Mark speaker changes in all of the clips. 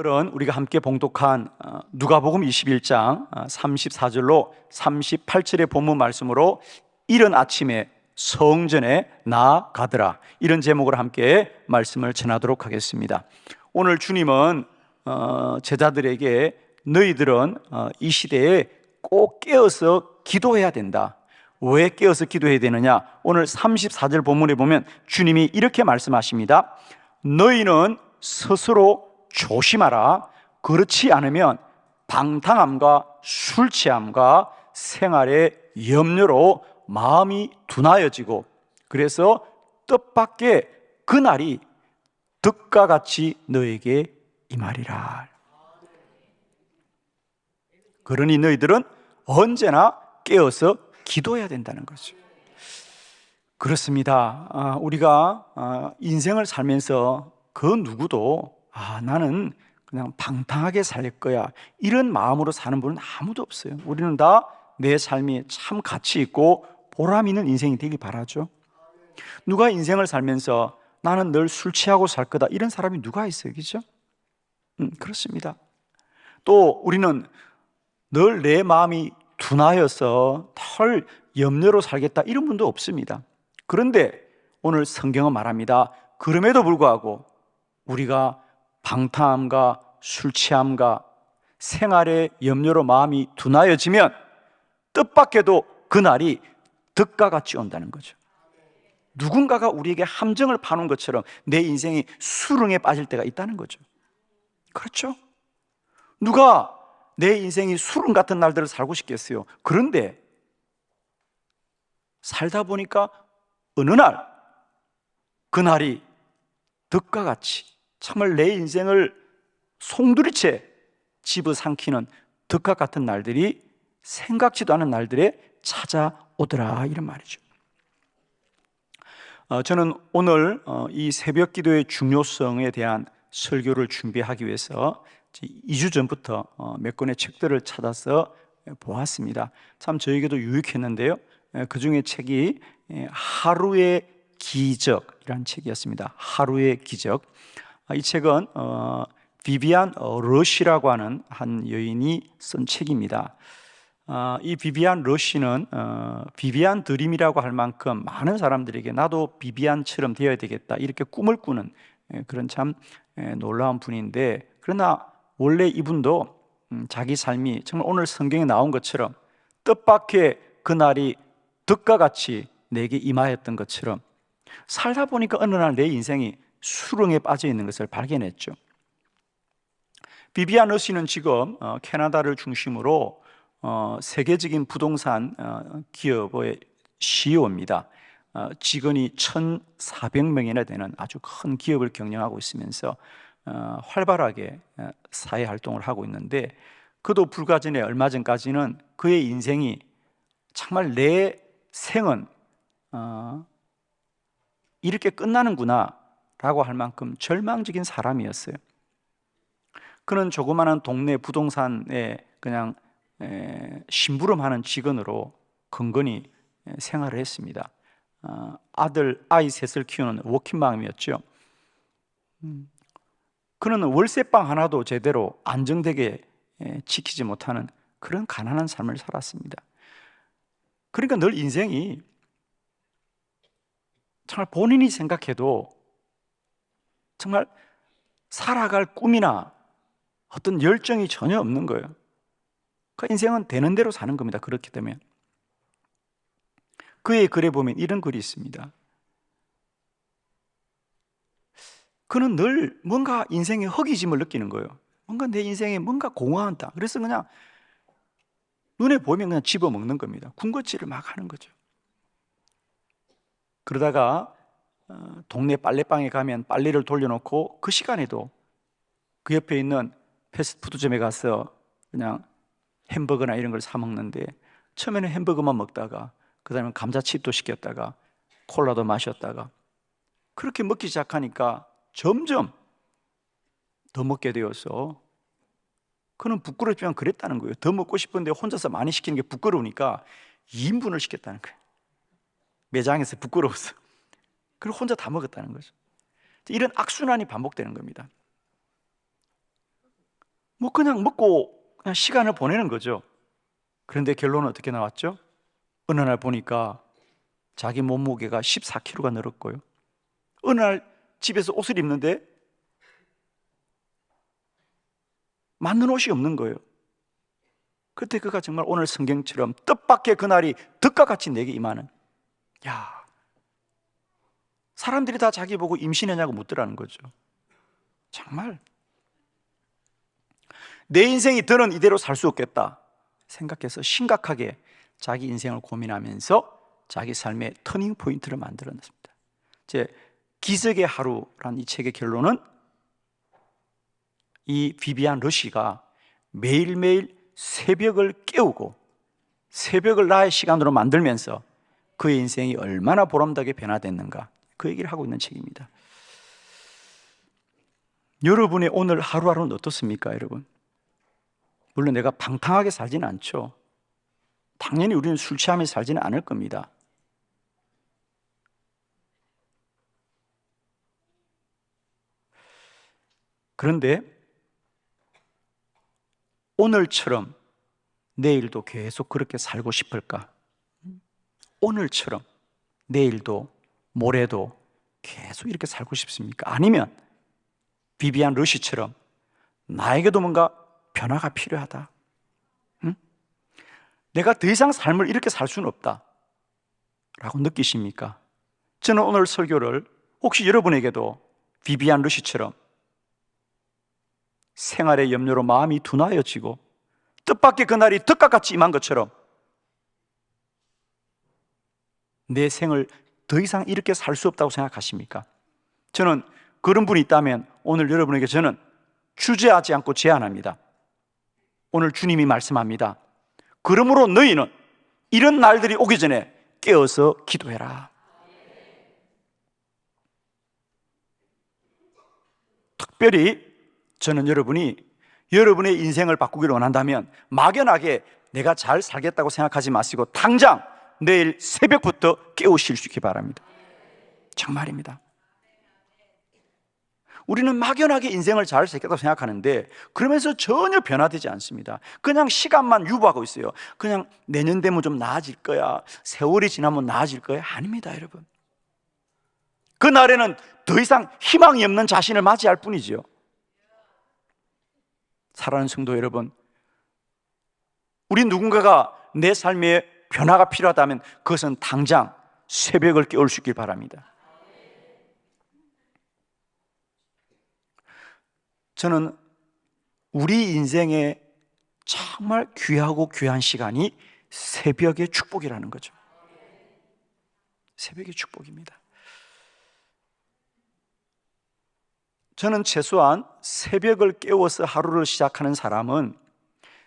Speaker 1: 오늘은 우리가 함께 봉독한 누가복음 21장 34절로 38절의 본문 말씀으로 이른 아침에 성전에 나아가더라, 이런 제목으로 함께 말씀을 전하도록 하겠습니다. 오늘 주님은 제자들에게 너희들은 이 시대에 꼭 깨어서 기도해야 된다. 왜 깨어서 기도해야 되느냐? 오늘 34절 본문에 보면 주님이 이렇게 말씀하십니다. 너희는 스스로 조심하라. 그렇지 않으면 방탕함과 술 취함과 생활의 염려로 마음이 둔하여지고, 그래서 뜻밖의 그날이 득과 같이 너에게 임하리라. 그러니 너희들은 언제나 깨어서 기도해야 된다는 거죠. 그렇습니다. 우리가 인생을 살면서 그 누구도 나는 그냥 방탕하게 살 거야, 이런 마음으로 사는 분은 아무도 없어요. 우리는 다 내 삶이 참 가치 있고 보람 있는 인생이 되길 바라죠. 누가 인생을 살면서 나는 늘 술 취하고 살 거다, 이런 사람이 누가 있어요? 그렇죠? 그렇습니다. 또 우리는 늘 내 마음이 둔하여서 털 염려로 살겠다, 이런 분도 없습니다. 그런데 오늘 성경은 말합니다. 그럼에도 불구하고 우리가 방탕함과 술 취함과 생활의 염려로 마음이 둔하여지면 뜻밖에도 그날이 득과 같이 온다는 거죠. 누군가가 우리에게 함정을 파는 것처럼 내 인생이 수렁에 빠질 때가 있다는 거죠. 그렇죠? 누가 내 인생이 수렁 같은 날들을 살고 싶겠어요? 그런데 살다 보니까 어느 날 그날이 득과 같이 정말 내 인생을 송두리째 집어삼키는 득과 같은 날들이 생각지도 않은 날들에 찾아오더라, 이런 말이죠. 저는 오늘 이 새벽 기도의 중요성에 대한 설교를 준비하기 위해서 2주 전부터 몇 권의 책들을 찾아서 보았습니다. 참 저에게도 유익했는데요. 그 중에 책이 하루의 기적이라는 책이었습니다. 하루의 기적. 이 책은 비비안 러쉬라고 하는 한 여인이 쓴 책입니다. 이 비비안 러쉬는 비비안 드림이라고 할 만큼 많은 사람들에게 나도 비비안처럼 되어야 되겠다, 이렇게 꿈을 꾸는 그런 참 놀라운 분인데, 그러나 원래 이분도 자기 삶이 정말 오늘 성경에 나온 것처럼 뜻밖의 그날이 득과 같이 내게 임하였던 것처럼 살다 보니까 어느 날 내 인생이 수렁에 빠져 있는 것을 발견했죠. 비비안 러쉬는 지금 캐나다를 중심으로 세계적인 부동산 기업의 CEO입니다. 직원이 1,400명이나 되는 아주 큰 기업을 경영하고 있으면서 활발하게 사회 활동을 하고 있는데, 그도 불과 전에 얼마 전까지는 그의 인생이 정말 내 생은 이렇게 끝나는구나 라고 할 만큼 절망적인 사람이었어요. 그는 조그마한 동네 부동산에 그냥 심부름하는 직원으로 근근히 생활을 했습니다. 아이 셋을 키우는 워킹맘이었죠. 그는 월세방 하나도 제대로 안정되게 지키지 못하는 그런 가난한 삶을 살았습니다. 그러니까 늘 인생이 정말 본인이 생각해도 정말 살아갈 꿈이나 어떤 열정이 전혀 없는 거예요. 그 인생은 되는 대로 사는 겁니다. 그렇기 때문에 그의 글에 보면 이런 글이 있습니다. 그는 늘 뭔가 인생의 허기짐을 느끼는 거예요. 뭔가 내 인생에 뭔가 공허하다. 그래서 그냥 눈에 보이면 그냥 집어먹는 겁니다. 군것질을 막 하는 거죠. 그러다가 동네 빨래방에 가면 빨래를 돌려놓고 그 시간에도 그 옆에 있는 패스트푸드점에 가서 그냥 햄버거나 이런 걸 사 먹는데, 처음에는 햄버거만 먹다가 그 다음에 감자칩도 시켰다가 콜라도 마셨다가 그렇게 먹기 시작하니까 점점 더 먹게 되어서 그는 부끄럽지만 그랬다는 거예요. 더 먹고 싶은데 혼자서 많이 시키는 게 부끄러우니까 2인분을 시켰다는 거예요. 매장에서 부끄러워서. 그리고 혼자 다 먹었다는 거죠. 이런 악순환이 반복되는 겁니다. 그냥 먹고 그냥 시간을 보내는 거죠. 그런데 결론은 어떻게 나왔죠? 어느 날 보니까 자기 몸무게가 14kg가 늘었고요. 어느 날 집에서 옷을 입는데 맞는 옷이 없는 거예요. 그때 그가 정말 오늘 성경처럼 뜻밖의 그날이 득과 같이 내게 임하는, 야, 사람들이 다 자기 보고 임신했냐고 묻더라는 거죠. 정말 내 인생이 더는 이대로 살 수 없겠다 생각해서 심각하게 자기 인생을 고민하면서 자기 삶의 터닝 포인트를 만들어냈습니다. 제 기적의 하루란 이 책의 결론은 이 비비안 러시가 매일매일 새벽을 깨우고 새벽을 나의 시간으로 만들면서 그의 인생이 얼마나 보람되게 변화됐는가, 그 얘기를 하고 있는 책입니다. 여러분의 오늘 하루하루는 어떻습니까, 여러분? 물론 내가 방탕하게 살지는 않죠. 당연히 우리는 술 취하며 살지는 않을 겁니다. 그런데 오늘처럼 내일도 계속 그렇게 살고 싶을까? 오늘처럼 내일도 모레도 계속 이렇게 살고 싶습니까? 아니면 비비안 러시처럼 나에게도 뭔가 변화가 필요하다, 내가 더 이상 삶을 이렇게 살 수는 없다 라고 느끼십니까? 저는 오늘 설교를 혹시 여러분에게도 비비안 러시처럼 생활의 염려로 마음이 둔하여지고 뜻밖의 그날이 득과 같이 임한 것처럼 내 생을 더 이상 이렇게 살 수 없다고 생각하십니까? 저는 그런 분이 있다면 오늘 여러분에게 저는 주저하지 않고 제안합니다. 오늘 주님이 말씀합니다. 그러므로 너희는 이런 날들이 오기 전에 깨어서 기도해라. 특별히 저는 여러분이 여러분의 인생을 바꾸기를 원한다면 막연하게 내가 잘 살겠다고 생각하지 마시고 당장 내일 새벽부터 깨우실 수 있기 바랍니다. 정말입니다. 우리는 막연하게 인생을 잘 살겠다고 생각하는데 그러면서 전혀 변화되지 않습니다. 그냥 시간만 유보하고 있어요. 그냥 내년 되면 좀 나아질 거야, 세월이 지나면 나아질 거야. 아닙니다, 여러분. 그날에는 더 이상 희망이 없는 자신을 맞이할 뿐이죠. 사랑하는 성도 여러분, 우리 누군가가 내 삶에 변화가 필요하다면 그것은 당장 새벽을 깨울 수 있길 바랍니다. 저는 우리 인생에 정말 귀하고 귀한 시간이 새벽의 축복이라는 거죠. 새벽의 축복입니다. 저는 최소한 새벽을 깨워서 하루를 시작하는 사람은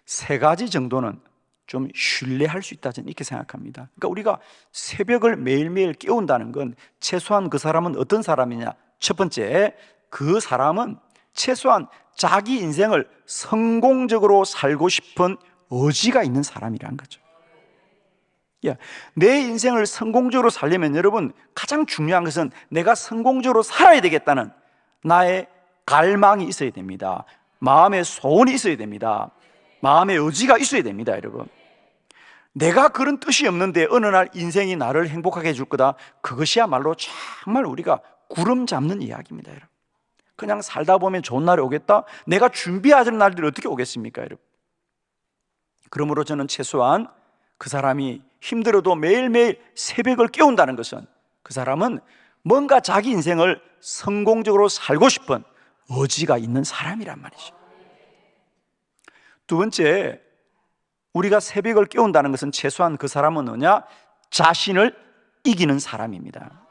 Speaker 1: 세 가지 정도는 좀 신뢰할 수 있다, 저는 이렇게 생각합니다. 그러니까 우리가 새벽을 매일매일 깨운다는 건 최소한 그 사람은 어떤 사람이냐? 첫 번째, 그 사람은 최소한 자기 인생을 성공적으로 살고 싶은 의지가 있는 사람이라는 거죠. 내 인생을 성공적으로 살려면 여러분 가장 중요한 것은 내가 성공적으로 살아야 되겠다는 나의 갈망이 있어야 됩니다. 마음의 소원이 있어야 됩니다. 마음의 의지가 있어야 됩니다, 여러분. 내가 그런 뜻이 없는데 어느 날 인생이 나를 행복하게 해줄 거다, 그것이야말로 정말 우리가 구름 잡는 이야기입니다, 여러분. 그냥 살다 보면 좋은 날이 오겠다, 내가 준비하던 날들이 어떻게 오겠습니까, 여러분? 그러므로 저는 최소한 그 사람이 힘들어도 매일매일 새벽을 깨운다는 것은 그 사람은 뭔가 자기 인생을 성공적으로 살고 싶은 의지가 있는 사람이란 말이죠. 두 번째, 우리가 새벽을 깨운다는 것은 최소한 그 사람은 뭐냐? 자신을 이기는 사람입니다.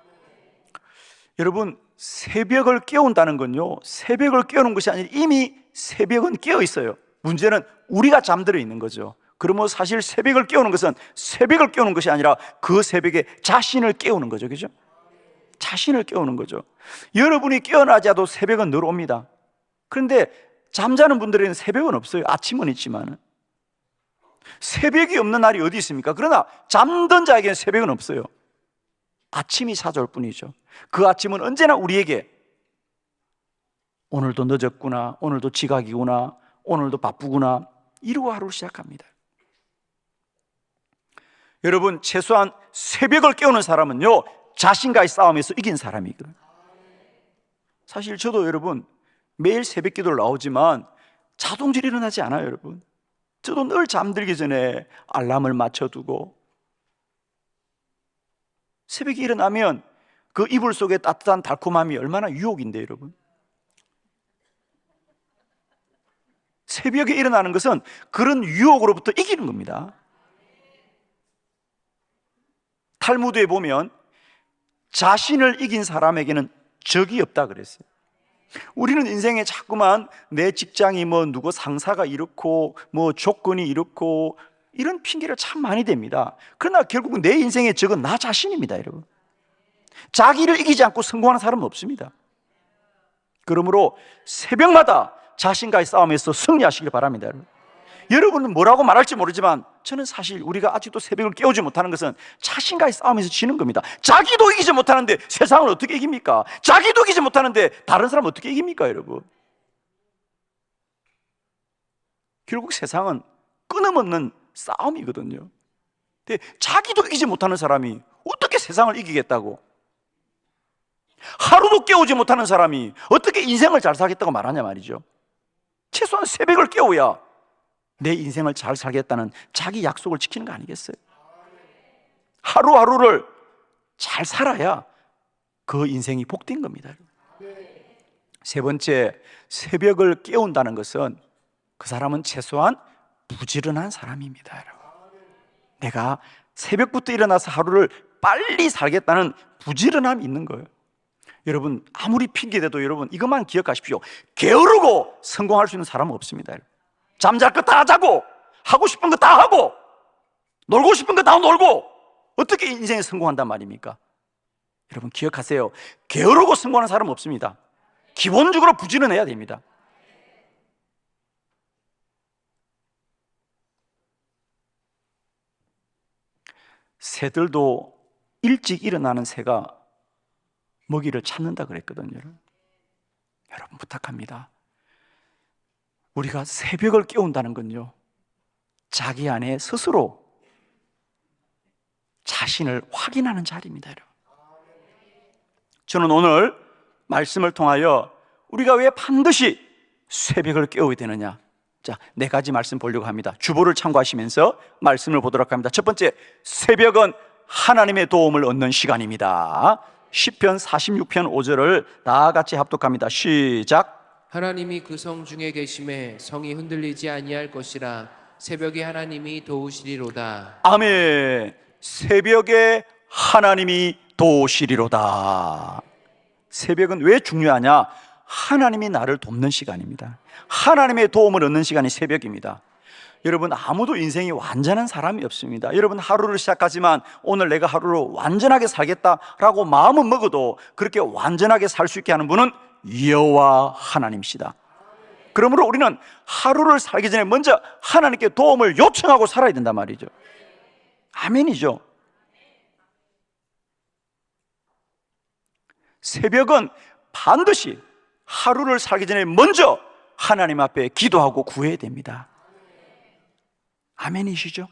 Speaker 1: 여러분, 새벽을 깨운다는 건요, 새벽을 깨우는 것이 아니라 이미 새벽은 깨어 있어요. 문제는 우리가 잠들어 있는 거죠. 그러면 사실 새벽을 깨우는 것은 새벽을 깨우는 것이 아니라 그 새벽에 자신을 깨우는 거죠. 그죠? 자신을 깨우는 거죠. 여러분이 깨어나지 않아도 새벽은 늘 옵니다. 그런데 잠자는 분들에게는 새벽은 없어요. 아침은 있지만 새벽이 없는 날이 어디 있습니까? 그러나 잠든 자에게는 새벽은 없어요. 아침이 찾아올 뿐이죠. 그 아침은 언제나 우리에게 오늘도 늦었구나, 오늘도 지각이구나, 오늘도 바쁘구나, 이러고 하루를 시작합니다. 여러분, 최소한 새벽을 깨우는 사람은요, 자신과의 싸움에서 이긴 사람이거든요. 사실 저도 여러분 매일 새벽 기도를 나오지만 자동적으로 일어나지 않아요. 여러분, 저도 늘 잠들기 전에 알람을 맞춰두고 새벽에 일어나면 그 이불 속에 따뜻한 달콤함이 얼마나 유혹인데 여러분, 새벽에 일어나는 것은 그런 유혹으로부터 이기는 겁니다. 탈무드에 보면 자신을 이긴 사람에게는 적이 없다 그랬어요. 우리는 인생에 자꾸만 내 직장이 뭐 누구 상사가 이렇고 뭐 조건이 이렇고 이런 핑계를 참 많이 댑니다. 그러나 결국은 내 인생의 적은 나 자신입니다. 여러분, 자기를 이기지 않고 성공하는 사람은 없습니다. 그러므로 새벽마다 자신과의 싸움에서 승리하시길 바랍니다. 여러분은 뭐라고 말할지 모르지만 저는 사실 우리가 아직도 새벽을 깨우지 못하는 것은 자신과의 싸움에서 지는 겁니다. 자기도 이기지 못하는데 세상을 어떻게 이깁니까? 자기도 이기지 못하는데 다른 사람은 어떻게 이깁니까? 여러분, 결국 세상은 끊임없는 싸움이거든요. 근데 자기도 이기지 못하는 사람이 어떻게 세상을 이기겠다고, 하루도 깨우지 못하는 사람이 어떻게 인생을 잘 살겠다고 말하냐 말이죠. 최소한 새벽을 깨워야 내 인생을 잘 살겠다는 자기 약속을 지키는 거 아니겠어요? 하루하루를 잘 살아야 그 인생이 복된 겁니다. 세 번째, 새벽을 깨운다는 것은 그 사람은 최소한 부지런한 사람입니다. 내가 새벽부터 일어나서 하루를 빨리 살겠다는 부지런함이 있는 거예요. 여러분, 아무리 핑계대도 여러분 이것만 기억하십시오. 게으르고 성공할 수 있는 사람은 없습니다. 잠잘 거 다 자고 하고 싶은 거 다 하고 놀고 싶은 거 다 놀고 어떻게 인생에 성공한단 말입니까? 여러분 기억하세요. 게으르고 성공하는 사람은 없습니다. 기본적으로 부지런해야 됩니다. 새들도 일찍 일어나는 새가 먹이를 찾는다 그랬거든요. 여러분 부탁합니다. 우리가 새벽을 깨운다는 건요, 자기 안에 스스로 자신을 확인하는 자리입니다. 여러분, 저는 오늘 말씀을 통하여 우리가 왜 반드시 새벽을 깨워야 되느냐, 자, 네 가지 말씀 보려고 합니다. 주보를 참고하시면서 말씀을 보도록 합니다. 첫 번째, 새벽은 하나님의 도움을 얻는 시간입니다. 시편 46편 5절을 다 같이 합독합니다. 시작.
Speaker 2: 하나님이 그 성 중에 계심에 성이 흔들리지 아니할 것이라. 새벽에 하나님이 도우시리로다.
Speaker 1: 아멘. 새벽에 하나님이 도우시리로다. 새벽은 왜 중요하냐? 하나님이 나를 돕는 시간입니다. 하나님의 도움을 얻는 시간이 새벽입니다. 여러분, 아무도 인생이 완전한 사람이 없습니다. 여러분, 하루를 시작하지만 오늘 내가 하루를 완전하게 살겠다라고 마음은 먹어도 그렇게 완전하게 살 수 있게 하는 분은 여호와 하나님이시다. 그러므로 우리는 하루를 살기 전에 먼저 하나님께 도움을 요청하고 살아야 된단 말이죠. 아멘이죠. 새벽은 반드시 하루를 살기 전에 먼저 하나님 앞에 기도하고 구해야 됩니다. 아멘이시죠?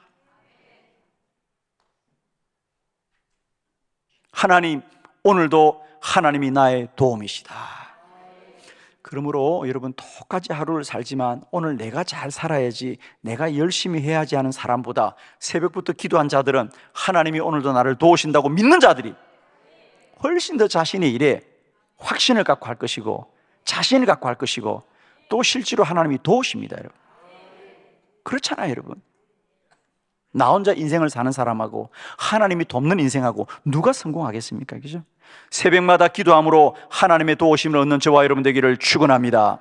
Speaker 1: 하나님, 오늘도 하나님이 나의 도움이시다. 그러므로 여러분, 똑같이 하루를 살지만 오늘 내가 잘 살아야지, 내가 열심히 해야지 하는 사람보다 새벽부터 기도한 자들은 하나님이 오늘도 나를 도우신다고 믿는 자들이 훨씬 더 자신의 일에 확신을 갖고 할 것이고 자신을 갖고 할 것이고 또 실제로 하나님이 도우십니다. 여러분, 그렇잖아요. 여러분, 나 혼자 인생을 사는 사람하고 하나님이 돕는 인생하고 누가 성공하겠습니까? 그죠? 새벽마다 기도함으로 하나님의 도우심을 얻는 저와 여러분 되기를 축원합니다.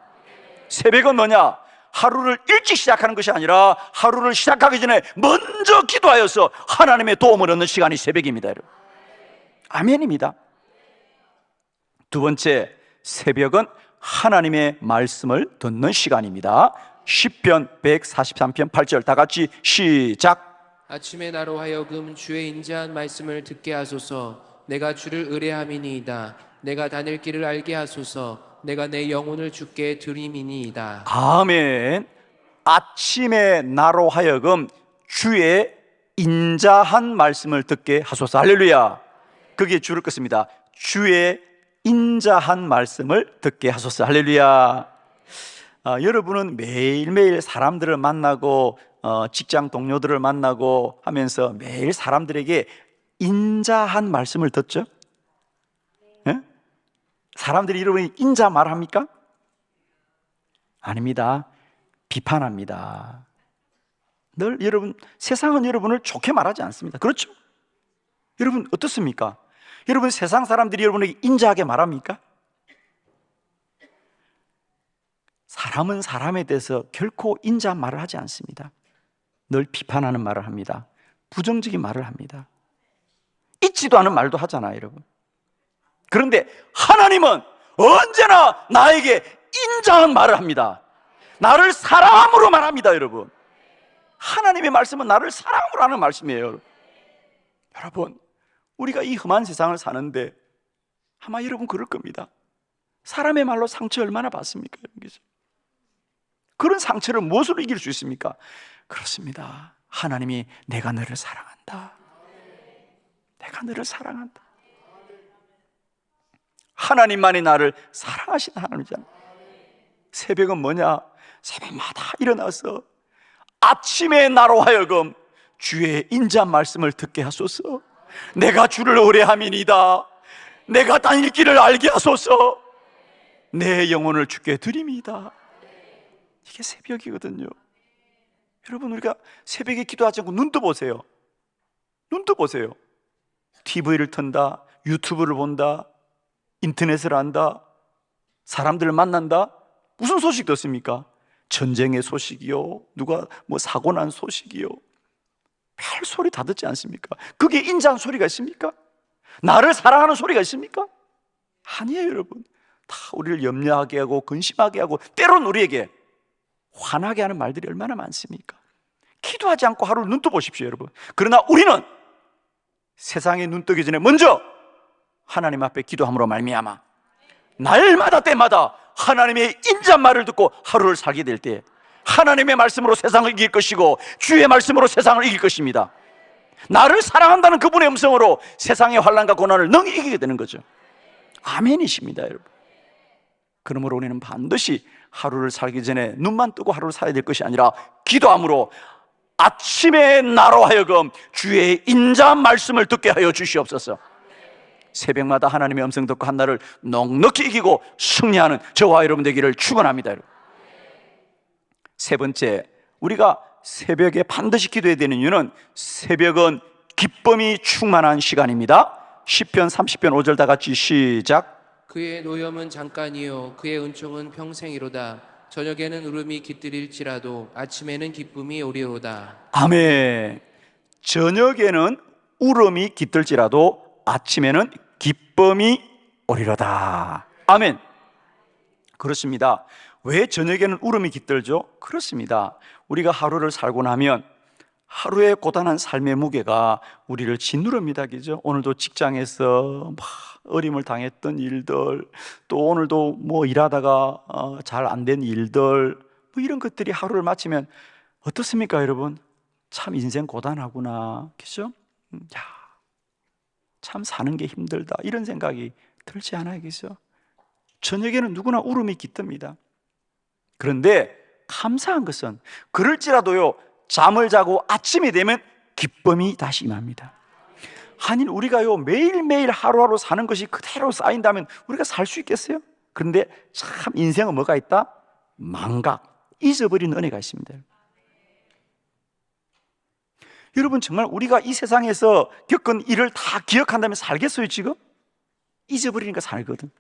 Speaker 1: 새벽은 뭐냐? 하루를 일찍 시작하는 것이 아니라 하루를 시작하기 전에 먼저 기도하여서 하나님의 도움을 얻는 시간이 새벽입니다. 여러분, 아멘입니다. 두 번째, 새벽은 하나님의 말씀을 듣는 시간입니다. 시편 143편 8절 다 같이 시작.
Speaker 2: 아침에 나로 하여금 주의 인자한 말씀을 듣게 하소서. 내가 주를 의뢰함이니이다. 내가 다닐 길을 알게 하소서. 내가 내 영혼을 주께 드림이니이다.
Speaker 1: 아멘. 아침에 나로 하여금 주의 인자한 말씀을 듣게 하소서. 할렐루야. 거기에 줄을 끊습니다. 주의 인자한 말씀을 듣게 하소서. 할렐루야. 여러분은 매일매일 사람들을 만나고 직장 동료들을 만나고 하면서 매일 사람들에게 인자한 말씀을 듣죠? 예? 사람들이 여러분이 인자 말합니까? 아닙니다. 비판합니다. 늘 여러분, 세상은 여러분을 좋게 말하지 않습니다. 그렇죠? 여러분 어떻습니까? 여러분 세상 사람들이 여러분에게 인자하게 말합니까? 사람은 사람에 대해서 결코 인자한 말을 하지 않습니다. 늘 비판하는 말을 합니다. 부정적인 말을 합니다. 있지도 않은 말도 하잖아요, 여러분. 그런데 하나님은 언제나 나에게 인자한 말을 합니다. 나를 사랑함으로 말합니다, 여러분. 하나님의 말씀은 나를 사랑함으로 하는 말씀이에요. 여러분, 우리가 이 험한 세상을 사는데 아마 여러분 그럴 겁니다. 사람의 말로 상처 얼마나 받습니까? 그런 상처를 무엇으로 이길 수 있습니까? 그렇습니다. 하나님이 내가 너를 사랑한다. 내가 너를 사랑한다. 하나님만이 나를 사랑하시는 하나님이잖아. 새벽은 뭐냐? 새벽마다 일어나서 아침에 나로 하여금 주의 인자한 말씀을 듣게 하소서. 내가 주를 의뢰함이니이다. 내가 다닐 길을 알게 하소서. 내 영혼을 주께 드립니다. 이게 새벽이거든요. 여러분, 우리가 새벽에 기도하지 않고 눈 떠보세요. 눈 떠보세요. TV를 튼다, 유튜브를 본다, 인터넷을 한다, 사람들을 만난다. 무슨 소식 듣습니까? 전쟁의 소식이요, 누가 뭐 사고 난 소식이요, 별 소리 다 듣지 않습니까? 그게 인자한 소리가 있습니까? 나를 사랑하는 소리가 있습니까? 아니에요, 여러분. 다 우리를 염려하게 하고 근심하게 하고 때로는 우리에게 화나게 하는 말들이 얼마나 많습니까? 기도하지 않고 하루를 눈 떠보십시오, 여러분. 그러나 우리는 세상에 눈 뜨기 전에 먼저 하나님 앞에 기도함으로 말미암아 날마다 때마다 하나님의 인자한 말을 듣고 하루를 살게 될 때 하나님의 말씀으로 세상을 이길 것이고 주의 말씀으로 세상을 이길 것입니다. 나를 사랑한다는 그분의 음성으로 세상의 환난과 고난을 능히 이기게 되는 거죠. 아멘이십니다, 여러분. 그러므로 우리는 반드시 하루를 살기 전에 눈만 뜨고 하루를 살아야 될 것이 아니라 기도함으로 아침에 나로 하여금 주의 인자한 말씀을 듣게 하여 주시옵소서. 새벽마다 하나님의 음성 듣고 한날을 넉넉히 이기고 승리하는 저와 여러분 되기를 축원합니다, 여러분. 세 번째, 우리가 새벽에 반드시 기도해야 되는 이유는 새벽은 기쁨이 충만한 시간입니다. 시편 30편 5절 다 같이 시작.
Speaker 2: 그의 노염은 잠깐이요 그의 은총은 평생이로다. 저녁에는 울음이 깃들일지라도 아침에는 기쁨이 오리로다.
Speaker 1: 아멘. 저녁에는 울음이 깃들지라도 아침에는 기쁨이 오리로다. 아멘. 그렇습니다. 왜 저녁에는 울음이 깃들죠? 그렇습니다. 우리가 하루를 살고 나면 하루의 고단한 삶의 무게가 우리를 짓누릅니다. 그죠? 오늘도 직장에서 막 어림을 당했던 일들, 또 오늘도 뭐 일하다가 잘 안 된 일들, 뭐 이런 것들이 하루를 마치면 어떻습니까, 여러분? 참 인생 고단하구나. 그죠? 야, 참 사는 게 힘들다. 이런 생각이 들지 않아요? 그죠? 저녁에는 누구나 울음이 깃듭니다. 그런데 감사한 것은 그럴지라도요, 잠을 자고 아침이 되면 기쁨이 다시 임합니다. 아니, 우리가요 매일매일 하루하루 사는 것이 그대로 쌓인다면 우리가 살 수 있겠어요? 그런데 참 인생은 뭐가 있다? 망각, 잊어버리는 은혜가 있습니다. 여러분, 정말 우리가 이 세상에서 겪은 일을 다 기억한다면 살겠어요? 지금? 잊어버리니까 살거든.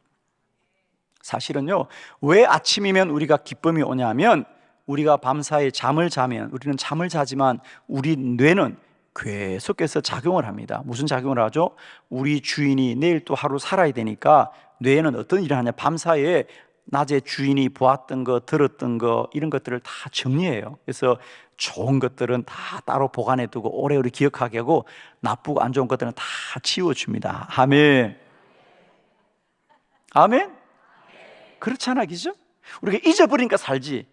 Speaker 1: 사실은요, 왜 아침이면 우리가 기쁨이 오냐면 우리가 밤사이 잠을 자면, 우리는 잠을 자지만 우리 뇌는 계속해서 작용을 합니다. 무슨 작용을 하죠? 우리 주인이 내일 또 하루 살아야 되니까 뇌는 어떤 일을 하냐, 밤사이에 낮에 주인이 보았던 거, 들었던 거, 이런 것들을 다 정리해요. 그래서 좋은 것들은 다 따로 보관해 두고 오래오래 기억하게 하고, 나쁘고 안 좋은 것들은 다 지워줍니다. 아멘. 아멘? 그렇잖아, 그죠? 우리가 잊어버리니까 살지.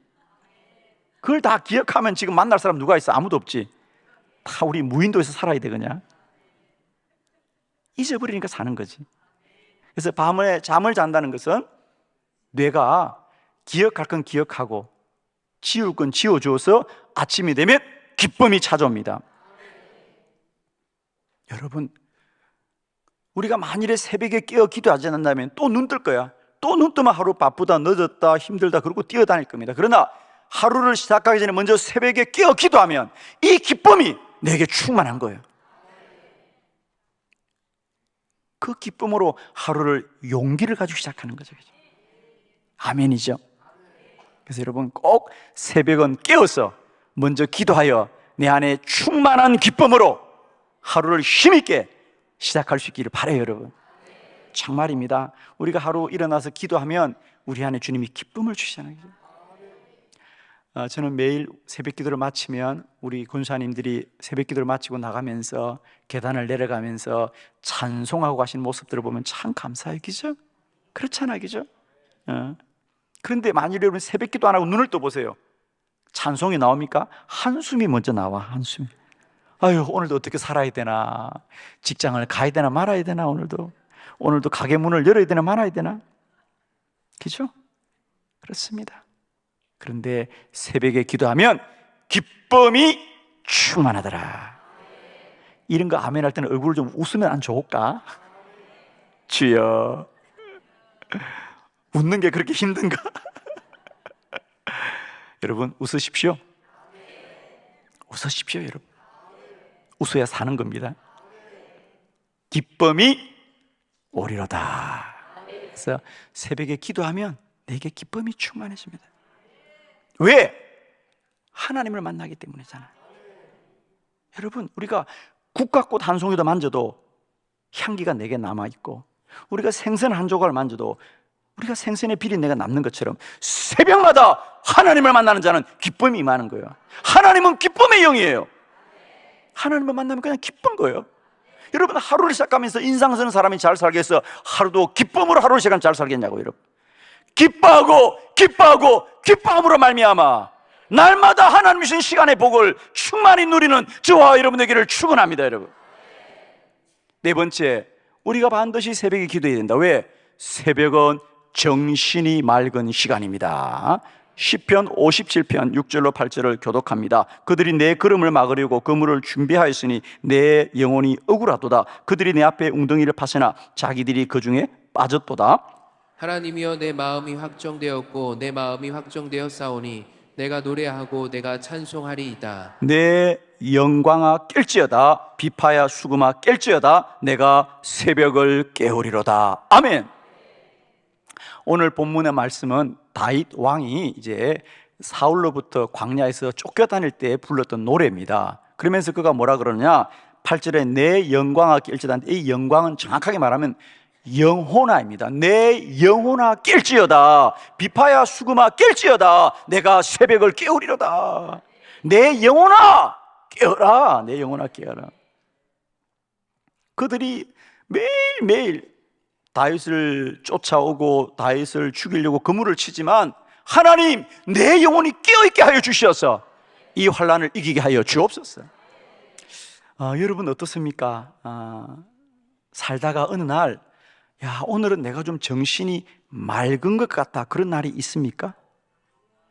Speaker 1: 그걸 다 기억하면 지금 만날 사람 누가 있어? 아무도 없지. 다 우리 무인도에서 살아야 돼 그냥. 잊어버리니까 사는 거지. 그래서 밤에 잠을 잔다는 것은 뇌가 기억할 건 기억하고 지울 건 지워줘서 아침이 되면 기쁨이 찾아옵니다. 여러분, 우리가 만일에 새벽에 깨어 기도하지 않는다면 또 눈 뜰 거야. 또 눈 뜨면 하루 바쁘다, 늦었다, 힘들다 그러고 뛰어다닐 겁니다. 그러나 하루를 시작하기 전에 먼저 새벽에 깨어 기도하면 이 기쁨이 내게 충만한 거예요. 그 기쁨으로 하루를 용기를 가지고 시작하는 거죠. 아멘이죠. 그래서 여러분 꼭 새벽은 깨어서 먼저 기도하여 내 안에 충만한 기쁨으로 하루를 힘있게 시작할 수 있기를 바라요. 여러분, 정말입니다. 우리가 하루 일어나서 기도하면 우리 안에 주님이 기쁨을 주시잖아요. 저는 매일 새벽 기도를 마치면 우리 권사님들이 새벽 기도를 마치고 나가면서 계단을 내려가면서 찬송하고 가신 모습들을 보면 참 감사해요. 그죠? 그렇잖아요. 그죠? 그런데 만일 여러분 새벽 기도 안 하고 눈을 떠보세요. 찬송이 나옵니까? 한숨이 먼저 나와. 한숨이. 아유, 오늘도 어떻게 살아야 되나, 직장을 가야 되나 말아야 되나, 오늘도 가게 문을 열어야 되나 말아야 되나. 그죠? 그렇습니다. 그런데 새벽에 기도하면 기쁨이 충만하더라. 이런 거 아멘 할 때는 얼굴을 좀 웃으면 안 좋을까? 주여, 웃는 게 그렇게 힘든가? 여러분 웃으십시오. 웃으십시오. 여러분 웃어야 사는 겁니다. 기쁨이 오리로다. 그래서 새벽에 기도하면 내게 기쁨이 충만해집니다. 왜? 하나님을 만나기 때문이잖아요. 여러분, 우리가 국화꽃 한 송이도 만져도 향기가 내게 남아있고, 우리가 생선 한 조각을 만져도 우리가 생선의 비린 내가 남는 것처럼 새벽마다 하나님을 만나는 자는 기쁨이 임하는 거예요. 하나님은 기쁨의 영이에요. 하나님을 만나면 그냥 기쁜 거예요. 여러분, 하루를 시작하면서 인상 쓰는 사람이 잘 살겠어? 하루도 기쁨으로 하루를 시작하면 잘 살겠냐고. 여러분, 기뻐함으로 말미암아 날마다 하나님 주신 시간의 복을 충만히 누리는 저와 여러분에게를 축원합니다. 여러분, 네 번째, 우리가 반드시 새벽에 기도해야 된다. 왜? 새벽은 정신이 맑은 시간입니다. 시편 57편 6절로 8절을 교독합니다. 그들이 내 걸음을 막으려고 그물을 준비하였으니 내 영혼이 억울하도다. 그들이 내 앞에 웅덩이를 파서나 자기들이 그 중에 빠졌도다.
Speaker 2: 하나님이여, 내 마음이 확정되었고 내 마음이 확정되었사오니 내가 노래하고 내가 찬송하리이다.
Speaker 1: 내 영광아 깰지어다. 비파야 수금아 깰지어다. 내가 새벽을 깨우리로다. 아멘. 오늘 본문의 말씀은 다윗 왕이 이제 사울로부터 광야에서 쫓겨다닐 때 불렀던 노래입니다. 그러면서 그가 뭐라 그러냐, 8절에 내 영광아 깰지어다. 이 영광은 정확하게 말하면 영혼아입니다. 내 영혼아 깰지어다. 비파야 수금아 깰지어다. 내가 새벽을 깨우리로다. 내 영혼아 깨어라. 내 영혼아 깨어라. 그들이 매일매일 다윗을 쫓아오고 다윗을 죽이려고 그물을 치지만 하나님, 내 영혼이 깨어있게 하여 주시어서 이 환난을 이기게 하여 주옵소서. 여러분 어떻습니까? 살다가 어느 날, 야, 오늘은 내가 좀 정신이 맑은 것 같다, 그런 날이 있습니까?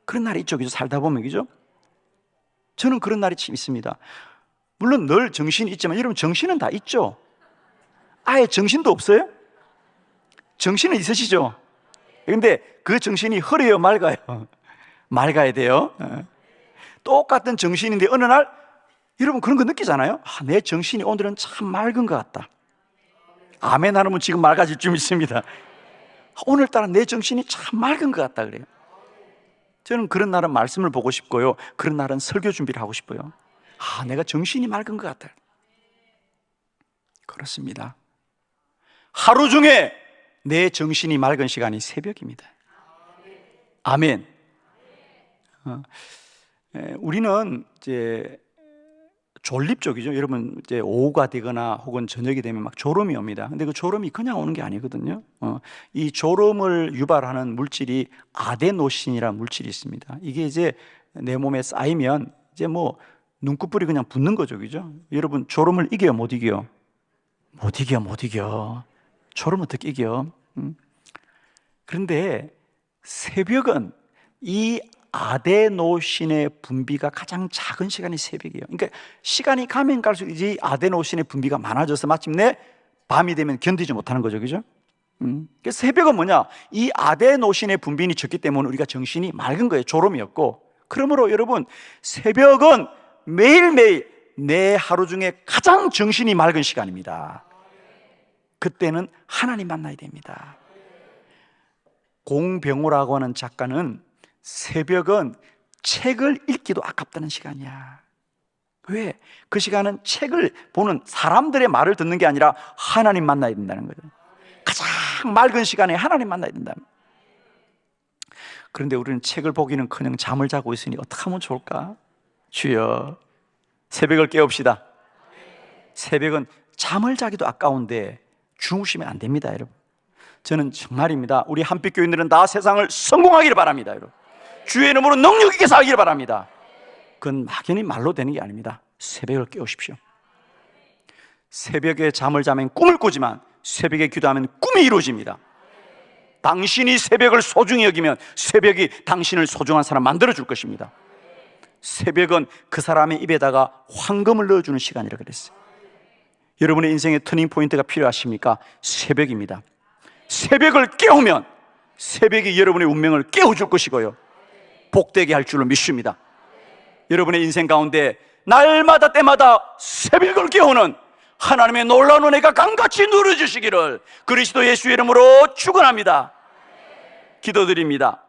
Speaker 1: 그런 날이 있죠. 그죠? 살다 보면. 그죠? 저는 그런 날이 참 있습니다. 물론 늘 정신이 있지만 여러분 정신은 다 있죠. 아예 정신도 없어요? 정신은 있으시죠? 근데 그 정신이 흐려요, 맑아요? 맑아야 돼요. 똑같은 정신인데 어느 날 여러분 그런 거 느끼잖아요. 내 정신이 오늘은 참 맑은 것 같다. 아멘 하면 지금 맑아질 줄 믿습니다. 오늘따라 내 정신이 참 맑은 것 같다 그래요. 저는 그런 날은 말씀을 보고 싶고요, 그런 날은 설교 준비를 하고 싶어요. 내가 정신이 맑은 것 같다. 그렇습니다. 하루 중에 내 정신이 맑은 시간이 새벽입니다. 아멘. 우리는 이제 졸립적이죠. 여러분 이제 오후가 되거나 혹은 저녁이 되면 막 졸음이 옵니다. 근데 그 졸음이 그냥 오는 게 아니거든요. 이 졸음을 유발하는 물질이 아데노신이라는 물질이 있습니다. 이게 이제 내 몸에 쌓이면 이제 뭐 눈꺼풀이 그냥 붙는 거죠, 그죠? 여러분, 졸음을 이겨요, 못 이겨요? 못 이겨. 졸음 어떻게 이겨? 그런데 새벽은 이 아데노신의 분비가 가장 작은 시간이 새벽이에요. 그러니까 시간이 가면 갈수록 이제 아데노신의 분비가 많아져서 마침내 밤이 되면 견디지 못하는 거죠, 그죠? 그래서 새벽은 뭐냐? 이 아데노신의 분비는 적기 때문에 우리가 정신이 맑은 거예요. 졸음이 없고. 그러므로 여러분, 새벽은 매일매일 내 하루 중에 가장 정신이 맑은 시간입니다. 그때는 하나님 만나야 됩니다. 공병호라고 하는 작가는 새벽은 책을 읽기도 아깝다는 시간이야. 왜? 그 시간은 책을 보는 사람들의 말을 듣는 게 아니라 하나님 만나야 된다는 거죠. 가장 맑은 시간에 하나님 만나야 된다. 그런데 우리는 책을 보기는커녕 잠을 자고 있으니 어떻게 하면 좋을까? 주여, 새벽을 깨웁시다. 새벽은 잠을 자기도 아까운데 주무시면 안 됩니다, 여러분. 저는 정말입니다. 우리 한빛 교인들은 다 세상을 성공하기를 바랍니다, 여러분. 주의 이름으로 능력 있게 살기를 바랍니다. 그건 막연히 말로 되는 게 아닙니다. 새벽을 깨우십시오. 새벽에 잠을 자면 꿈을 꾸지만 새벽에 기도하면 꿈이 이루어집니다. 당신이 새벽을 소중히 여기면 새벽이 당신을 소중한 사람 만들어 줄 것입니다. 새벽은 그 사람의 입에다가 황금을 넣어주는 시간이라 그랬어요. 여러분의 인생의 터닝 포인트가 필요하십니까? 새벽입니다. 새벽을 깨우면 새벽이 여러분의 운명을 깨워줄 것이고요, 복되게 할 줄로 믿습니다. 여러분의 인생 가운데 날마다 때마다 새벽을 깨우는 하나님의 놀라운 은혜가 강같이 누려주시기를 그리스도 예수의 이름으로 축원합니다. 기도드립니다.